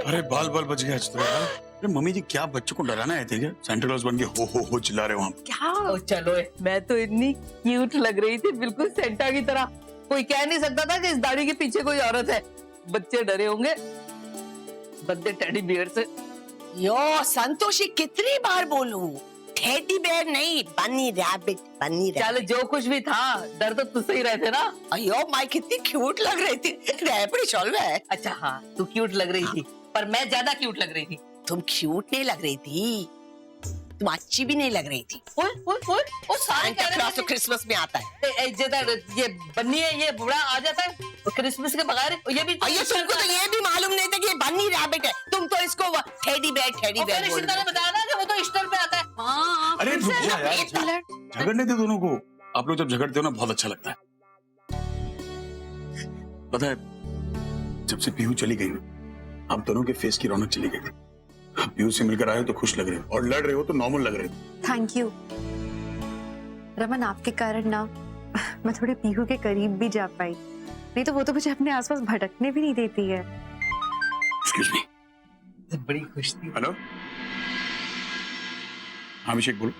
अरे बाल बाल बच गया आज तो यार। अरे मम्मी जी क्या बच्चों को डराना है थे क्या? सेंटा क्लॉज बन के हो चिल्ला रहे हो वहाँ। क्या? ओ चलो, मैं तो इतनी क्यूट लग रही थी, बिल्कुल सेंटा की तरह। कोई कह नहीं सकता था कि इस दाढ़ी के पीछे कोई औरत है। बच्चे डरे होंगे बंदे टेडी बियर से। यो संतोषी, कितनी बार बोलूं? टेडी बियर नहीं, बनी रैबिट, बनी चल रैबिट। जो कुछ भी था, डर तो तुझसे ही रहे थे ना। अयो माय, कितनी क्यूट लग रही थी। रैबिट चल रहा है। अच्छा हाँ, तू क्यूट लग रही थी, पर मैं ज्यादा क्यूट लग रही थी। तुम क्यूट नहीं लग रही थी, तुम अच्छी भी नहीं लग रही थी। वो सारे कह रहे तो क्रिसमस में आता है। ये बन्नी है, ये बुढ़ा आ जाता है क्रिसमस के बगैर। ये भी तुमको तो ये भी मालूम नहीं था कि ये बन्नी रैबिट है। तुम तो इसको टेडी बियर बोल रहे हो। बताया ना कि वो तो ईस्टर पे आता है। हाँ, अरे रुक जा यार, झगड़ने दे दोनों को। आप लोग जब झगड़ते हो ना बहुत अच्छा लगता है। पता है जब से पीहू चली गई ना, आप दोनों के फेस की रौनक चली गई थी। आप पीहू से मिलकर आए हो तो खुश लग रहे हो, और लड़ रहे हो तो नॉर्मल लग रहे हो। थैंक यू रमन, आपके कारण ना मैं थोड़े पीहू के करीब भी जा पाई, नहीं तो वो तो मुझे अपने आसपास भटकने भी नहीं देती है। Excuse me. बड़ी खुश थी। हेलो, हाँ अभिषेक बोलो।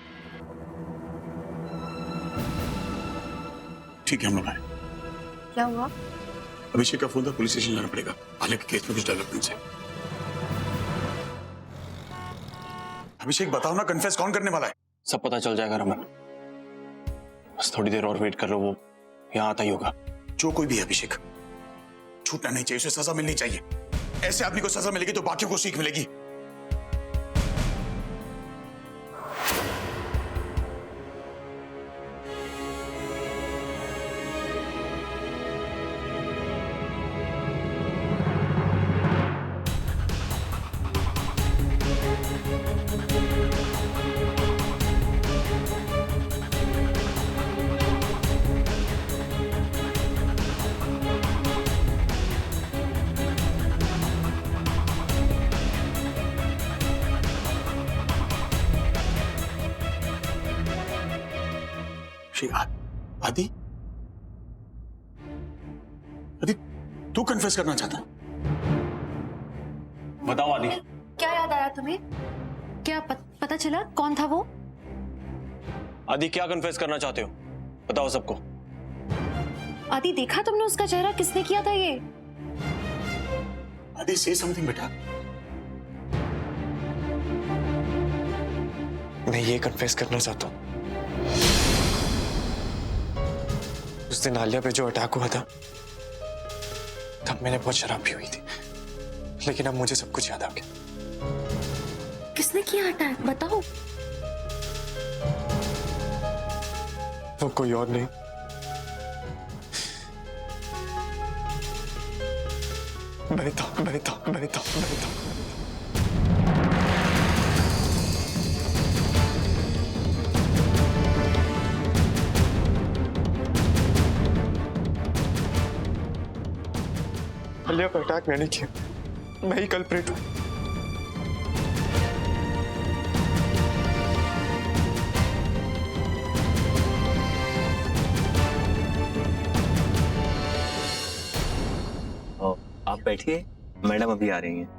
ठीक है हम लोग आए। क्या हुआ? अभिषेक का फोन था, पुलिस स्टेशन जाना पड़ेगा, हालांकि केस में कुछ डेवलपमेंट्स है। अभिषेक बताओ ना, कन्फेस कौन करने वाला है? सब पता चल जाएगा रमन, बस थोड़ी देर और वेट कर लो, वो यहाँ आता ही होगा। जो कोई भी है अभिषेक, छूटना नहीं चाहिए, उसे सजा मिलनी चाहिए। ऐसे आदमी को सजा मिलेगी तो बाकियों को सीख मिलेगी। आदि, आदि तू कन्फेस करना चाहता? बताओ आदि। क्या याद आया तुम्हें? क्या पता चला कौन था वो? आदि क्या कन्फेस करना चाहते हो, बताओ सबको। आदि देखा तुमने उसका चेहरा? किसने किया था ये? आदि से समथिंग बेटा। मैं ये कन्फेस करना चाहता हूँ, उस दिन आलिया पे जो अटैक हुआ था तब मैंने बहुत शराब पी हुई थी, लेकिन अब मुझे सब कुछ याद आ गया। किसने किया अटैक? बताओ। वो कोई और नहीं, मैं था। आलिया पर अटैक मैंने किया, मैं ही कल्प्रिट हूँ। आप बैठिए, मैडम अभी आ रही हैं।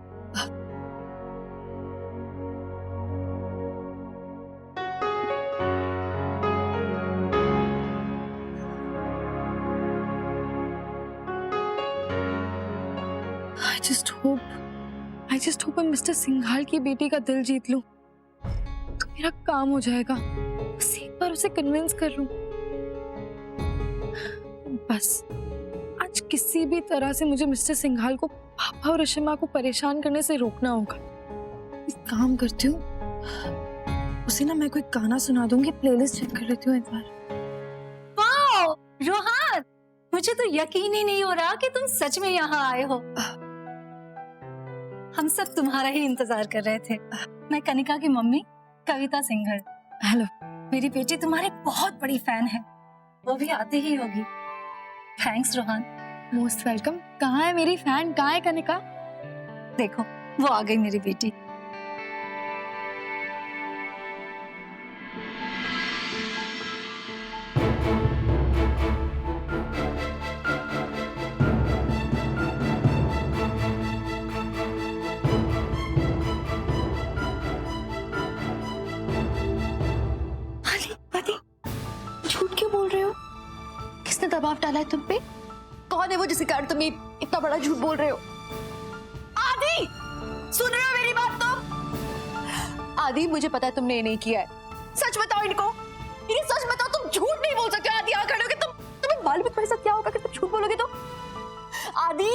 I just hope मैं मिस्टर सिंघाल की बेटी का दिल जीत लूं, तो मेरा काम हो जाएगा। बस एक बार उसे कन्विंस कर लूं। बस आज किसी भी तरह से मुझे मिस्टर सिंघाल को, पापा और रशिमा को परेशान करने से रोकना होगा। एक काम करती हूँ, उसे ना मैं कोई गाना सुना दूंगी, प्लेलिस्ट चेक कर लेती हूँ एक बार। वाओ रोहान, मुझे तो यकीन ही नहीं हो रहा कि तुम सच में यहाँ आए हो। हम सब तुम्हारा ही इंतजार कर रहे थे। मैं कनिका की मम्मी कविता सिंघल। हेलो। मेरी बेटी तुम्हारी बहुत बड़ी फैन है, वो भी आती ही होगी। थैंक्स रोहान। Most welcome. कहाँ है मेरी फैन? कहाँ है कनिका? देखो वो आ गई मेरी बेटी। दबाव डाला है तुम पे? कौन है वो जिसके कारण तुम इतना बड़ा झूठ बोल रहे हो? आदि, सुन रहे हो मेरी बात? तुम आदि, मुझे पता है तुमने ये नहीं किया है। सच बताओ इनको, इन्हें सच बताओ, तुम झूठ नहीं बोल सकते। आदि यहाँ खड़े होगे, तुम्हें मालूम है तुम्हारे साथ क्या होगा अगर तुम झूठ बोलोगे तो? आदि,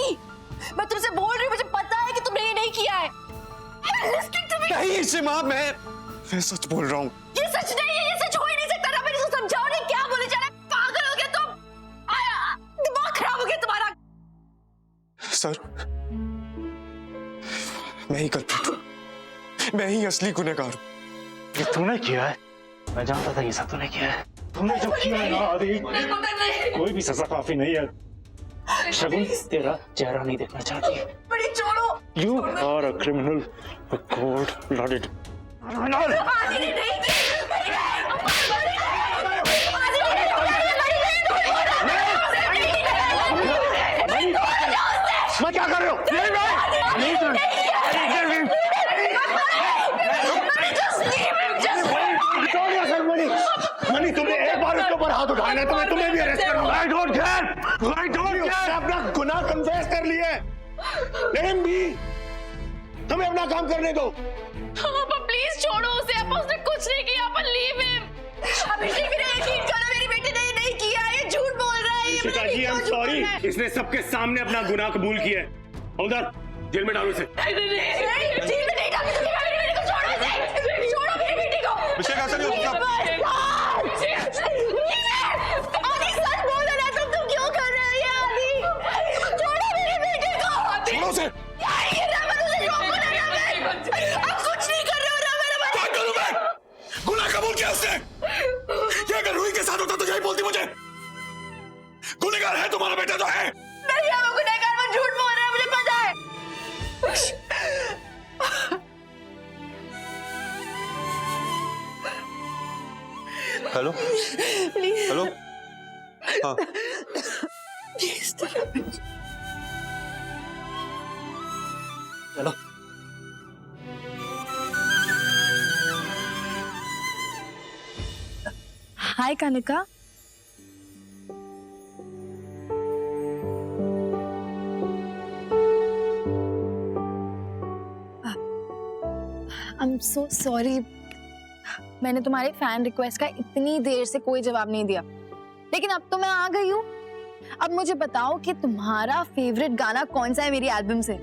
मैं तुमसे बोल रही हूँ, मुझे पता है कि तुमने ये नहीं किया है। नहीं सीमा, मैं सच बोल रहा हूँ। ये सच नहीं है, ये सच हो ही नहीं सकता। मैंने तो समझाओ नहीं, क्या बोले जा रहा है? पागल हो गए तुम? दिमाग खराब हो गया तुम्हारा। सर, मैं ही कल्प्रिट हूँ, मैं ही असली गुनहगार हूँ। ये तूने किया है, मैं जानता था ये सब तूने किया है। तुमने जो किया है ना आदि, कोई भी सजा काफी नहीं है। शगुन तेरा चेहरा नहीं देखना चाहती। बड़ी छोड़ो। You are a criminal, a cold-blooded criminal. आदि ने नहीं की। मैं क्या कर रहे हो? मनी, तुमने एक बार उसके ऊपर हाथ उठाया ना तो मैं तुम्हें भी अरेस्ट करूंगा। I don't care. I don't care. अपना गुनाह कन्फेस कर लिए। Let him be. तुम्हें अपना काम करने दो। पापा प्लीज छोड़ो उसे, पापा उसने कुछ नहीं किया, पापा लीव हिम। अभिषेक, मेरे यकीन करो, मेरी बेटी ने ये नहीं किया, ये झूठ बोल रहा है। शिखा जी, I'm sorry. इसने सबके सामने अपना गुनाह कबूल किया है। उधर जेल में डालो इसे। जेल में नहीं डाल सकते, मेरी बेटी को छोड़ो इसे। छोड़ो मेरी बेटी को। अभिषेक, ऐसा नहीं हो सकता। आदि, सच बोल रहा है, तुम क्यों कर रहे हो ये? आदि, छोड़ो मेरी बेटी को। छोड़ो उसे। ये रमन, उसे रोको ना रमन। आप कुछ नहीं कर रहे हो रमन। क्या करूं मैं? गुनाह कबूल किया उसने। क्या अगर रूही के साथ होता तो यही बोलती मुझे? गुनहगार है तुम्हारा बेटा तो है। नहीं है वो गुनहगार, वो झूठ बोल रहा है, मुझे पता है। हेलो, हेलो, हाँ, चलो। Hi Kanika. I am so sorry, मैंने तुम्हारे फैन रिक्वेस्ट का इतनी देर से कोई जवाब नहीं दिया, लेकिन अब तो मैं आ गई हूँ। अब मुझे बताओ कि तुम्हारा फेवरेट गाना कौन सा है मेरी एल्बम से?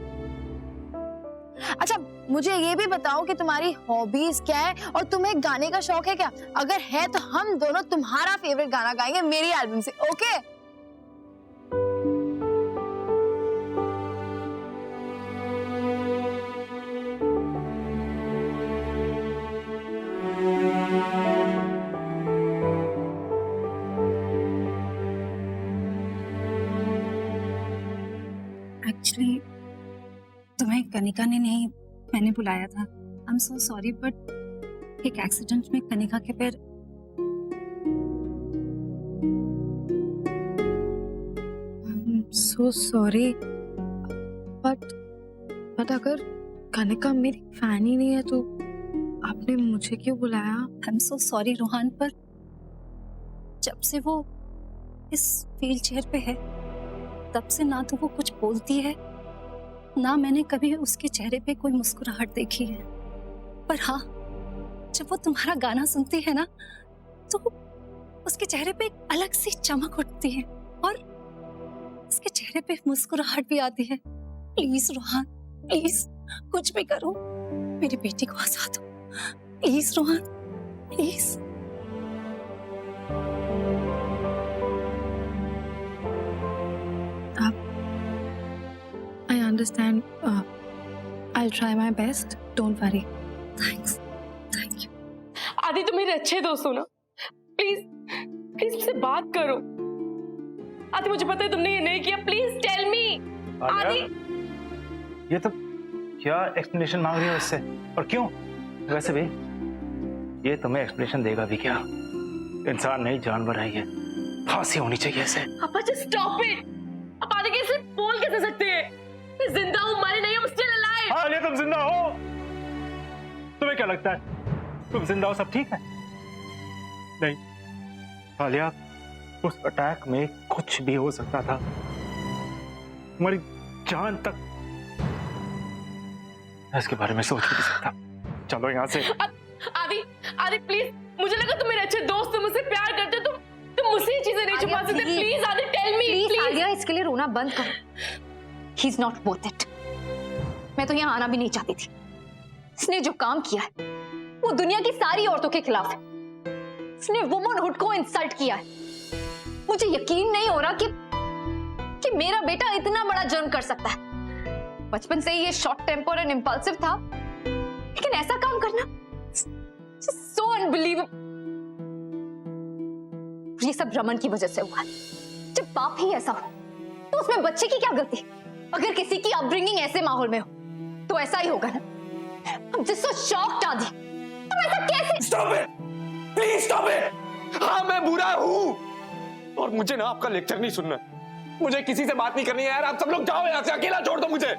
अच्छा, मुझे ये भी बताओ कि तुम्हारी हॉबीज क्या है और तुम्हें गाने का शौक है क्या? अगर है तो हम दोनों तुम्हारा फेवरेट गाना गाएंगे मेरी एल्बम से, ओके? एक्चुअली तुम्हें कनिका ने नहीं, मैंने बुलाया था। आई एम सो सॉरी, बट एक एक्सीडेंट में कनिका के पैर। आई एम सो सॉरी, बट अगर कनिका मेरी फैन ही नहीं है तो आपने मुझे क्यों बुलाया? आई एम सो सॉरी रोहान, पर जब से वो इस व्हील चेयर पे है तब से ना तो वो कुछ बोलती है, ना मैंने कभी उसके चेहरे पे कोई मुस्कुराहट देखी है। पर हाँ, जब वो तुम्हारा गाना सुनती है ना तो उसके चेहरे पे एक अलग सी चमक उठती है और उसके चेहरे पे मुस्कुराहट भी आती है। प्लीज रोहान, प्लीज कुछ भी करो, मेरी बेटी को हंसा दो। Please Rohan, please. I understand. I'll try my best. Don't worry. Thanks, thank you. आदि, तुम मेरे अच्छे दोस्त हो ना? प्लीज प्लीज मुझसे बात करो। आदि, मुझे पता है तुमने ये नहीं किया, प्लीज टेल मी। आदि, ये तो क्या एक्सप्लेनेशन मांग रही हो इससे, और क्यों? वैसे भी ये तुम्हें एक्सप्लेनेशन देगा भी क्या? इंसान नहीं जानवर है ये, फांसी होनी चाहिए इसे। पापा जस्ट स्टॉप इट। आप आदि कैसे बोल कैसे सकते हैं? मैं जिंदा हूँ, मरे नहीं हूँ, स्टिल अलाइव। हाँ, ये तुम जिंदा हो। तुम्हें क्या लगता है तुम जिंदा हो, सब ठीक है? नहीं आलिया, उस अटैक में कुछ भी हो सकता था, हमारी जान तक। मैं इसके बारे में सोच नहीं सकता। चलो यहाँ से। आदि, आदि प्लीज, मुझे लगा तुम मेरे अच्छे दोस्त हो, मुझसे प्यार करते हो, तुम मुझसे ये चीजें नहीं छुपा सकते। प्लीज आदि, टेल मी प्लीज। आलिया, इसके लिए रोना बंद कर। He is not worth it. मैं तो यहाँ आना भी नहीं चाहती थी। इसने जो काम किया है वो दुनिया की सारी औरतों के खिलाफ है। इसने वुमनहुड को इंसल्ट किया है। मुझे यकीन नहीं हो रहा कि मेरा बेटा इतना बड़ा जुर्म कर सकता है। बचपन से ही ये शॉर्ट टेम्पर एंड इंपल्सिव था, लेकिन ऐसा काम करना सो अनबिलीवेबल। ये सब रमन की वजह से हुआ है। जब बाप ही ऐसा हो तो उसमें बच्चे की क्या गलती? अगर किसी की अपब्रिंगिंग ऐसे माहौल में हो तो ऐसा ही होगा ना। I'm just so shocked, आदि। तुम ऐसा कैसे? Stop it! Please stop it! हाँ, मैं बुरा हूँ और मुझे ना आपका लेक्चर नहीं सुनना। मुझे किसी से बात नहीं करनी है यार। आप सब लोग जाओ यहाँ से, अकेला छोड़ दो मुझे।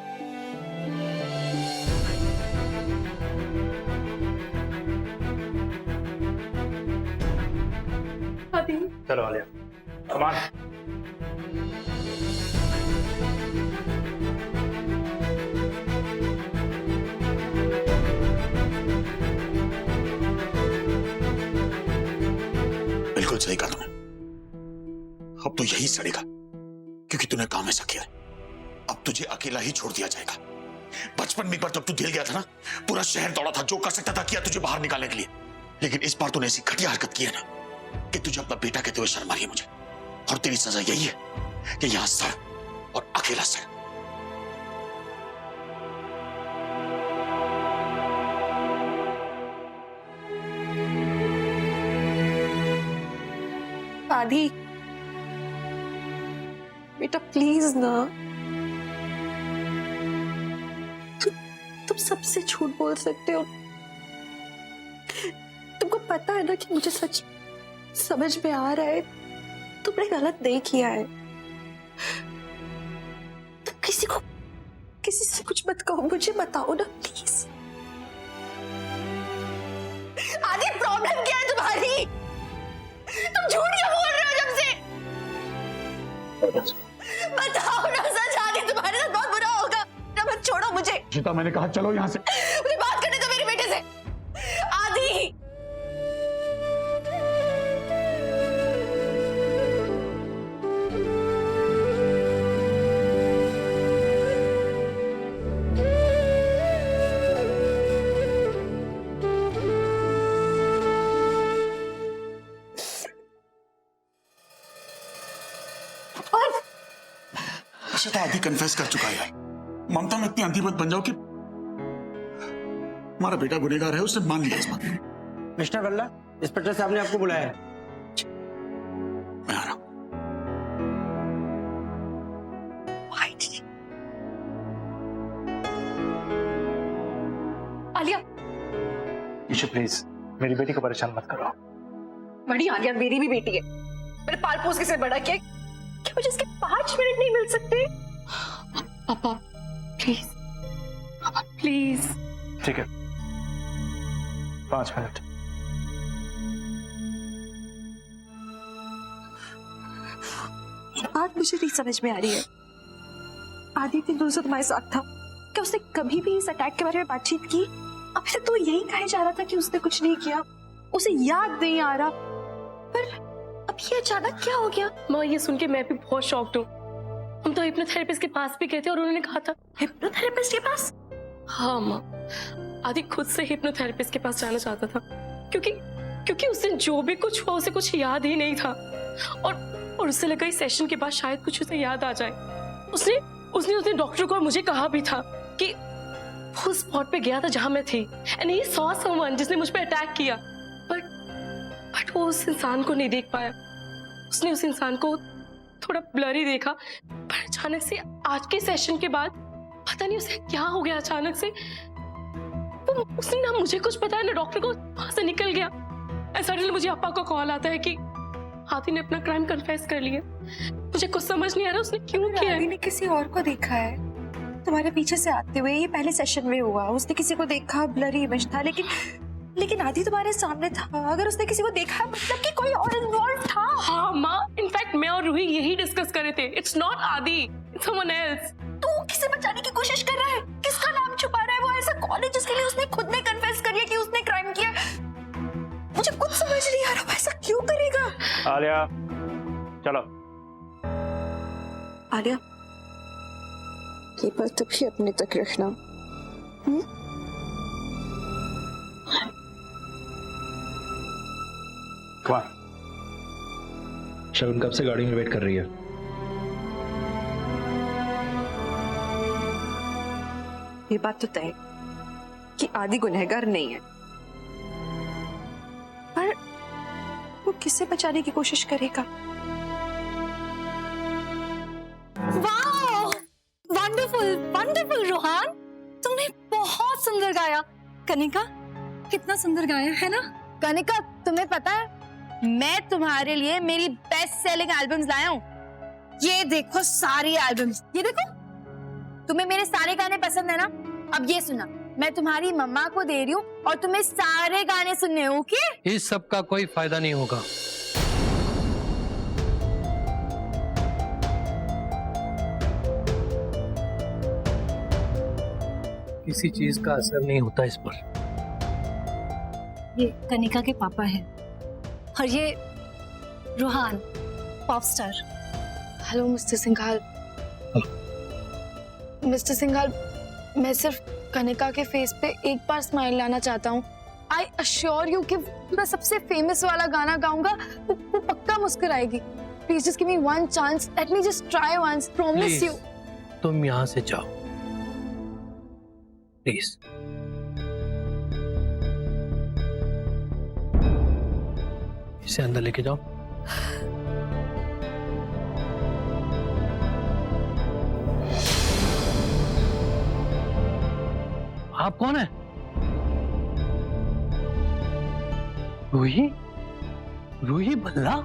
चलो आलिया, कम ऑन। बिल्कुल सही कहा तूने। अब तो यही सड़ेगा क्योंकि तूने काम ऐसा किया है। अब तुझे अकेला ही छोड़ दिया जाएगा। बचपन में एक बार जब तू जेल गया था ना, पूरा शहर दौड़ा था, जो कर सकता था किया तुझे बाहर निकालने के लिए। लेकिन इस बार तूने ऐसी घटिया हरकत की है ना कि तुझे अपना बेटा कहते हुए शर्म आ रही है मुझे। और तेरी सजा यही है कि यहां सड़ और अकेला सड़। आदि, बेटा प्लीज ना। तुम सबसे झूठ बोल सकते हो। तुमको पता है ना कि मुझे सच समझ में आ रहा है तुमने गलत नहीं किया है। तुम किसी से कुछ मत कहो, मुझे बताओ ना प्लीज। आदि, प्रॉब्लम क्या है तुम्हारी? तुम झूठ क्यों बोल रहे हो जब से? बताओ ना सच। आदि, तुम्हारे साथ बहुत बुरा होगा ना। मत छोड़ो मुझे। गीता, मैंने कहा चलो यहाँ से। मुझे बात करने दो मेरे बेटे से। आदि, तो आदि कन्फेस कर चुका है। ममता में इतनी अंधी मत बन जाओ कि हमारा बेटा गुनहगार है, उसने मान लिया इस बात को। मिस्टर बल्ला, इंस्पेक्टर साहब ने आपको बुलाया है। मैं आ रहा हूं। आलिया, ईशा प्लीज मेरी बेटी को परेशान मत करो। बड़ी आलिया मेरी भी बेटी है। मैंने पाल पोस के से बड़ा किया। क्या मुझे इसके 5 मिनट नहीं मिल सकते? पापा प्लीज, पापा प्लीज। ठीक है, 5 मिनट। बात मुझे नहीं समझ में आ रही है। आदि 3 दिनों से तुम्हारे साथ था, क्या उसने कभी भी इस अटैक के बारे में बातचीत की? अभी तक तो यही कहा जा रहा था कि उसने कुछ नहीं किया, उसे याद नहीं आ रहा। पर अब ये अचानक क्या हो गया? माँ, ये सुन के मैं भी बहुत शॉक्ड हूँ। हम तो हिप्नोथेरेपिस्ट के पास भी गए थे और उन्होंने कहा था। हिप्नोथेरेपिस्ट के पास? हाँ माँ, आदि खुद से हिप्नोथेरेपिस्ट के पास जाना चाहता था क्योंकि उस दिन जो भी कुछ हुआ उसे कुछ याद ही नहीं था और उससे लगा इस सेशन के बाद शायद कुछ उसे याद आ जाए। उसने उसने डॉक्टर को और मुझे कहा भी था कि वो उस स्पॉट पे गया था जहां मैं थी एंड ही सॉ समवन जिसने मुझ पे अटैक किया, बट वो उस इंसान को नहीं देख पाया। उसने उस इंसान को थोड़ा ब्लरी देखा, पर अचानक से आज के सेशन के बाद पता नहीं उसे क्या हो गया। अचानक से उसने ना मुझे कुछ बताया ना डॉक्टर को, वहां से निकल गया। एंड सडनली मुझे अप्पा का कॉल आता है कि हाथी ने अपना क्राइम कन्फेस कर लिया। मुझे कुछ समझ नहीं आ रहा उसने क्यों किया। आदि ने किसी और को देखा है तुम्हारे पीछे से आते हुए। ये पहले सेशन में हुआ, उसने किसी को देखा, ब्लरी इमेज था, लेकिन लेकिन आदि तुम्हारे सामने था, अगर उसने किसी को देखा मतलब कि कोई और इन्वॉल्व था। हाँ माँ, इनफैक्ट मैं और रूही यही डिस्कस कर रहे थे। इट्स नॉट आदि, इट्स समवन एल्स। तू किसे बचाने की कोशिश कर रहा है? किसका नाम छुपा रहा है? वो ऐसा कौन है जिसके लिए उसने खुद ने कन्फेस कर लिया कि उसने क्राइम किया? मुझे कुछ समझ नहीं आ रहा, वो ऐसा क्यों करेगा? आलिया चलो। आलिया, ये बात तभी अपने तक रखना। शगुन कब से गाड़ी में वेट कर रही है? ये बात तो तय कि आदि गुनहगार नहीं है, पर वो किससे बचाने की कोशिश करेगा? वाह, वंडरफुल वंडरफुल रोहान, तुमने बहुत सुंदर गाया। कनिका, कितना सुंदर गाया है ना? कनिका, तुम्हें पता है मैं तुम्हारे लिए मेरी बेस्ट सेलिंग एल्बम्स लाया हूँ। ये देखो सारी एल्बम्स, ये देखो। तुम्हें मेरे सारे गाने पसंद है ना? अब ये सुना, मैं तुम्हारी मम्मा को दे रही हूँ और तुम्हें सारे गाने सुनने हैं, ओके? इस सब का कोई फायदा नहीं होगा। किसी चीज का असर नहीं होता इस पर। ये कनिका के पापा हैं और ये Rohan, pop star. Hello mister Singhal. Mister Singhal, मैं सिर्फ कनिका के फेस पे एक बार स्माइल लाना चाहता हूँ। आई अश्योर यू कि मैं सबसे फेमस वाला गाना गाऊंगा, वो पक्का मुस्कुराएगी। Please just give me one chance, let me just try once, promise you. तुम यहाँ से जाओ प्लीज। इसे अंदर लेके जाओ। आप कौन है? रूही? रूही बल्ला?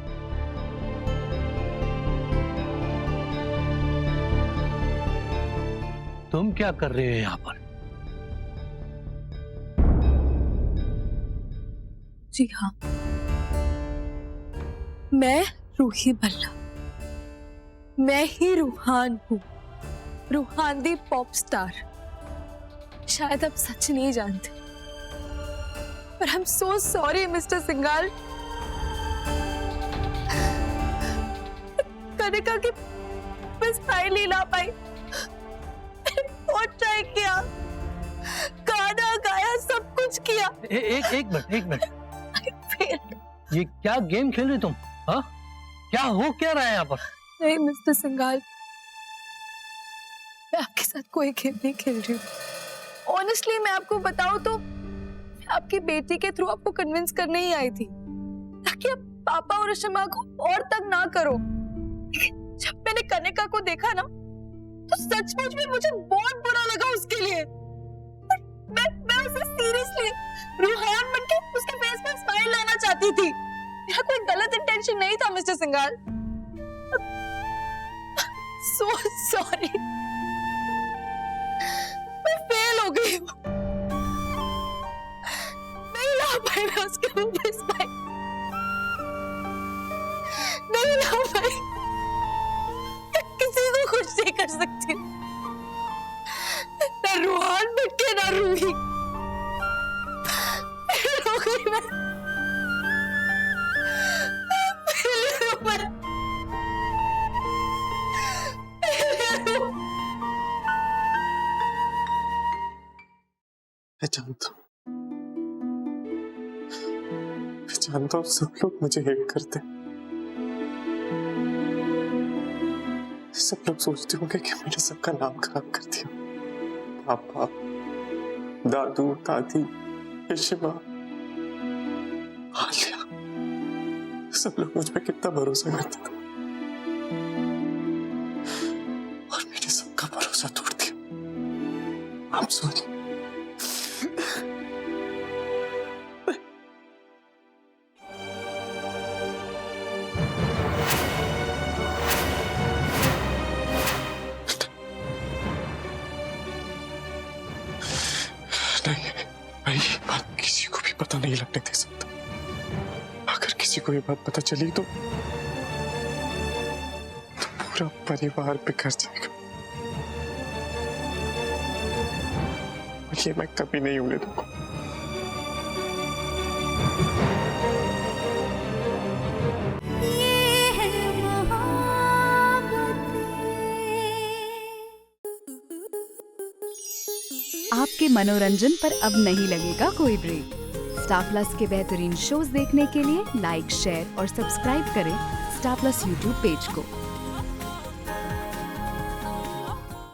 तुम क्या कर रहे हो यहाँ पर? जी हाँ, मैं रूही बल्ला, मैं ही रूहान हूँ, रूहान दी पॉप स्टार। शायद आप सच नहीं जानते, पर आई am so sorry mister Singhal. Kanika की मैं स्माइल नहीं ला पाई। बहुत ट्राई किया, गाना गाया, सब कुछ किया। एक मिनट। फिर ये क्या गेम खेल रहे तुम? हाँ, क्या हो क्या रहा है यहाँ पर? नहीं मिस्टर सिंघाल, मैं आपके साथ कोई खेल नहीं खेल रही हूँ। ऑनेस्टली मैं आपको बताऊं तो मैं आपकी बेटी के थ्रू आपको कन्विंस करने ही आई थी, ताकि आप पापा और रशिमा को और तंग ना करो। जब मैंने कनिका को देखा ना, तो सचमुच में मुझे बहुत बुरा लगा उसके लिए। मैं उसे सीरियसली रूहान बनके उसके फेस पे स्माइल लाना चाहती थी। मेरा कोई गलत इंटेंशन नहीं था मिस्टर सिंघाल। सो सॉरी, मैं फेल हो गई हूँ। नहीं ला पाई मैं उसके मुंह पे स्माइल, नहीं ला पाई। किसी को खुश नहीं कर सकती, ना रूहान बनके ना रूही। फेल हो गई मैं, फेल हो मैं। मैं जानता हूँ सब लोग मुझे हेट करते हैं। सब लोग सोचते होंगे कि मैंने सबका नाम खराब कर दिया। पापा, दादू, दादी, यशिमा, आलिया, सब लोग मुझ पे कितना भरोसा करते थे और मैंने सबका भरोसा तोड़ दिया। I'm sorry। नहीं, ये बात किसी को भी पता नहीं लगने दे सकता। अगर किसी को ये बात पता चली तो पूरा परिवार बिखर जाएगा। ये मैं कभी नहीं होने दूंगा। आपके मनोरंजन पर अब नहीं लगेगा कोई ब्रेक। स्टार प्लस के बेहतरीन शोज देखने के लिए लाइक, शेयर और सब्सक्राइब करें स्टार प्लस यूट्यूब पेज को।